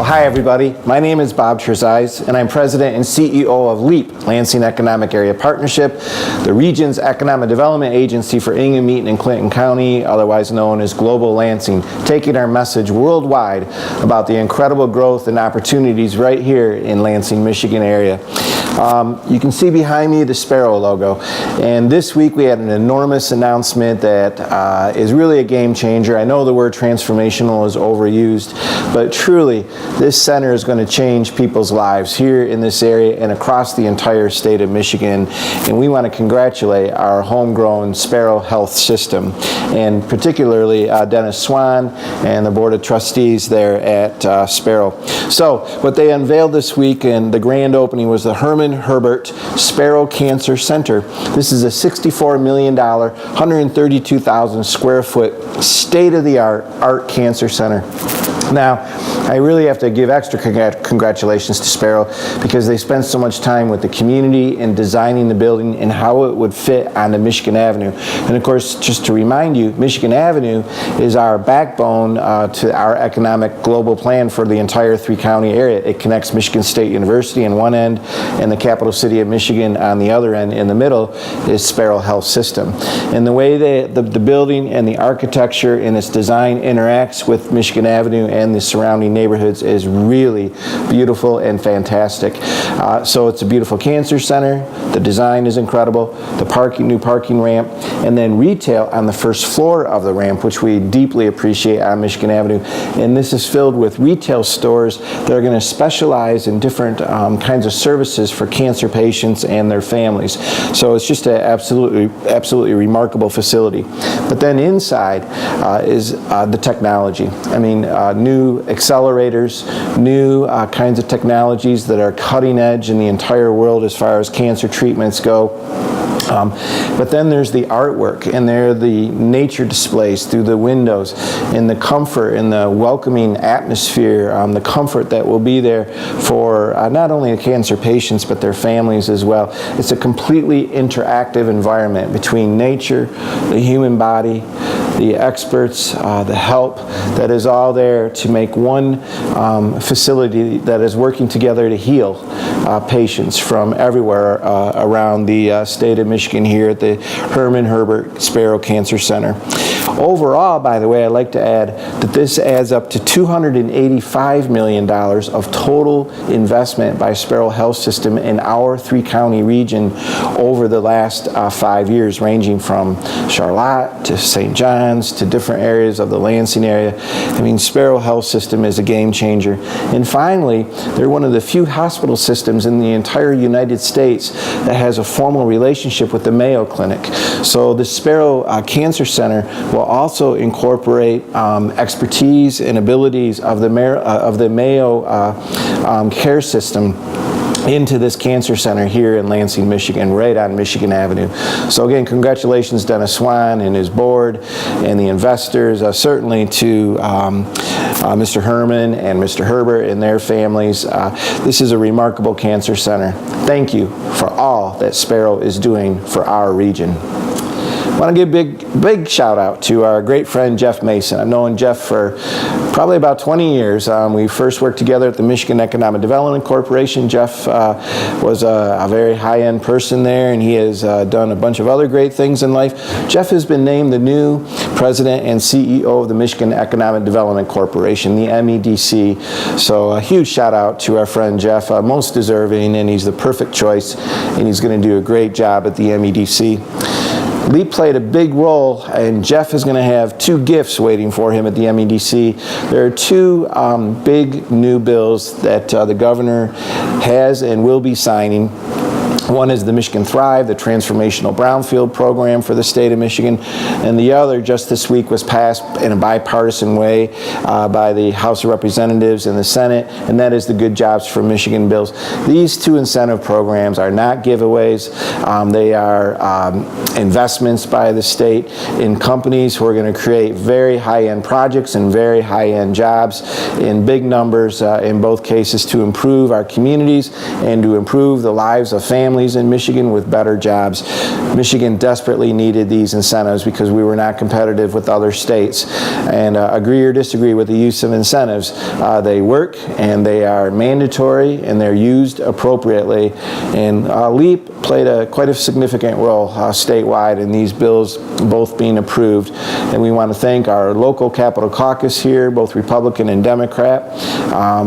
Hi everybody, my name is Bob Terzais and I'm President and CEO of LEAP, Lansing Economic Area Partnership, the region's economic development agency for Ingham, Eaton, and Clinton County, otherwise known as Global Lansing, taking our message worldwide about the incredible growth and opportunities right here in Lansing, Michigan area. You can see behind me the Sparrow logo, and this week we had an enormous announcement that is really a game changer. I know the word transformational is overused, but truly this center is going to change people's lives here in this area and across the entire state of Michigan, and we want to congratulate our homegrown Sparrow Health System, and particularly Dennis Swan and the Board of Trustees there at Sparrow. So what they unveiled this week and the grand opening was the Herbert Sparrow Cancer Center. This is a $64 million, 132,000 square foot state-of-the-art cancer center. Now, I really have to give extra congratulations to Sparrow because they spent so much time with the community in designing the building and how it would fit onto Michigan Avenue. And of course, just to remind you, Michigan Avenue is our backbone to our economic global plan for the entire three-county area. It connects Michigan State University on one end and the capital city of Michigan on the other end. In the middle is Sparrow Health System. And the way the building and the architecture and its design interacts with Michigan Avenue and the surrounding neighborhoods is really beautiful and fantastic. So it's a beautiful cancer center. The design is incredible. The new parking ramp, and then retail on the first floor of the ramp, which we deeply appreciate on Michigan Avenue. And this is filled with retail stores that are going to specialize in different kinds of services for cancer patients and their families. So it's just an absolutely remarkable facility. But then inside is the technology. I mean, new accelerators, new kinds of technologies that are cutting edge in the entire world as far as cancer treatments go. But then there's the artwork, and there are the nature displays through the windows, and the comfort and the welcoming atmosphere, the comfort that will be there for not only the cancer patients but their families as well. It's a completely interactive environment between nature, the human body, the experts, the help that is all there to make one facility that is working together to heal patients from everywhere around the state of Michigan here at the Herbert Sparrow Cancer Center. Overall, by the way, I'd like to add that this adds up to $285 million of total investment by Sparrow Health System in our three-county region over the last 5 years, ranging from Charlotte to St. John's to different areas of the Lansing area. I mean, Sparrow Health System is a game changer. And finally, they're one of the few hospital systems in the entire United States that has a formal relationship with the Mayo Clinic. So the Sparrow Cancer Center will also incorporate expertise and abilities of the Mayo care system into this cancer center here in Lansing, Michigan, right on Michigan Avenue. So again, congratulations Dennis Swan and his board and the investors, certainly to Mr. Herman and Mr. Herbert and their families. This is a remarkable cancer center. Thank you for all that Sparrow is doing for our region. I want to give a big shout out to our great friend Jeff Mason. I've known Jeff for probably about 20 years. We first worked together at the Michigan Economic Development Corporation. Jeff was a very high-end person there, and he has done a bunch of other great things in life. Jeff has been named the new president and CEO of the Michigan Economic Development Corporation, the MEDC. So a huge shout out to our friend Jeff, most deserving, and he's the perfect choice, and he's going to do a great job at the MEDC. Lee played a big role, and Jeff is going to have two gifts waiting for him at the MEDC. There are two big new bills that the governor has and will be signing. One is the Michigan Thrive, the transformational brownfield program for the state of Michigan, and the other just this week was passed in a bipartisan way by the House of Representatives and the Senate, and that is the Good Jobs for Michigan bills. These two incentive programs are not giveaways. They are investments by the state in companies who are going to create very high-end projects and very high-end jobs in big numbers in both cases to improve our communities and to improve the lives of families families in Michigan with better jobs. Michigan desperately needed these incentives because we were not competitive with other states. And agree or disagree with the use of incentives, they work and they are mandatory and they're used appropriately. And LEAP played quite a significant role statewide in these bills both being approved. And we want to thank our local Capitol Caucus here, both Republican and Democrat,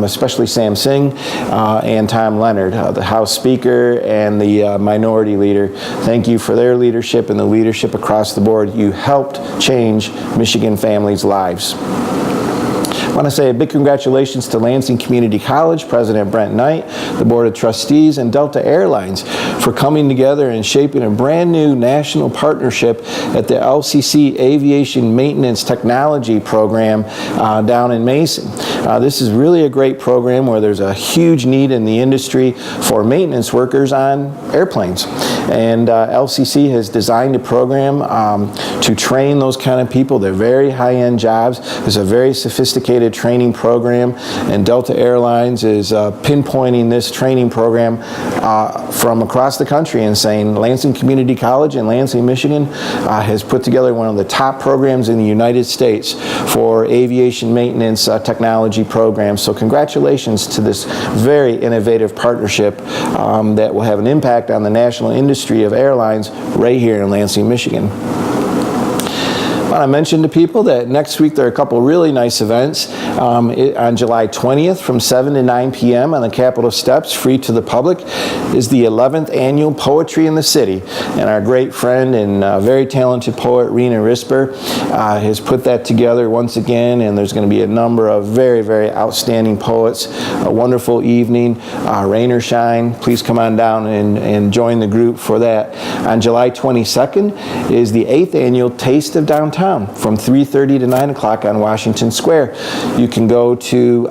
especially Sam Singh and Tom Leonard, the House Speaker and the Minority Leader. Thank you for their leadership and the leadership across the board. You helped change Michigan families' lives. I want to say a big congratulations to Lansing Community College, President Brent Knight, the Board of Trustees, and Delta Airlines for coming together and shaping a brand new national partnership at the LCC Aviation Maintenance Technology Program down in Mason. This is really a great program where there's a huge need in the industry for maintenance workers on airplanes. And LCC has designed a program to train those kind of people. They're very high-end jobs. It's a very sophisticated training program, and Delta Airlines is pinpointing this training program from across the country and saying Lansing Community College in Lansing, Michigan has put together one of the top programs in the United States for aviation maintenance technology programs. So congratulations to this very innovative partnership that will have an impact on the national industry of airlines right here in Lansing, Michigan. I want to mention to people that next week there are a couple really nice events. On July 20th from 7 to 9 p.m. on the Capitol steps, free to the public, is the 11th annual Poetry in the City. And our great friend and very talented poet, Rena Risper, has put that together once again, and there's going to be a number of very, very outstanding poets. A wonderful evening, rain or shine. Please come on down and join the group for that. On July 22nd is the 8th annual Taste of Downtown from 3:30 to 9 o'clock on Washington Square. You can go to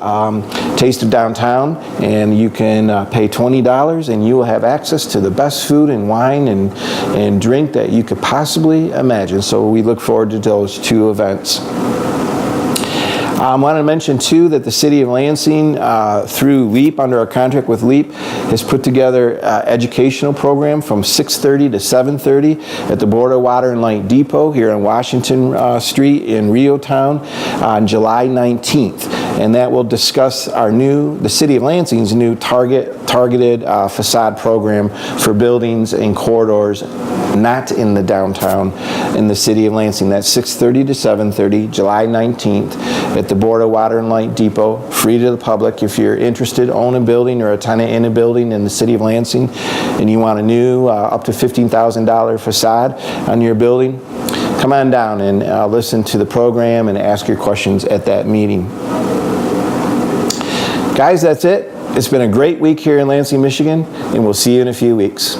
Taste of Downtown and you can pay $20 and you will have access to the best food and wine and drink that you could possibly imagine. So we look forward to those two events. I want to mention too that the City of Lansing, through LEAP, under our contract with LEAP, has put together an educational program from 6:30 to 7:30 at the Board Water and Light Depot here on Washington Street in Rio Town on July 19th. And that will discuss the City of Lansing's new targeted facade program for buildings and corridors not in the downtown in the City of Lansing. That's 6:30 to 7:30, July 19th at the Board of Water and Light Depot, free to the public. If you're interested, own a building or a tenant in a building in the City of Lansing and you want a new up to $15,000 facade on your building, come on down and listen to the program and ask your questions at that meeting. Guys, that's it. It's been a great week here in Lansing, Michigan, and we'll see you in a few weeks.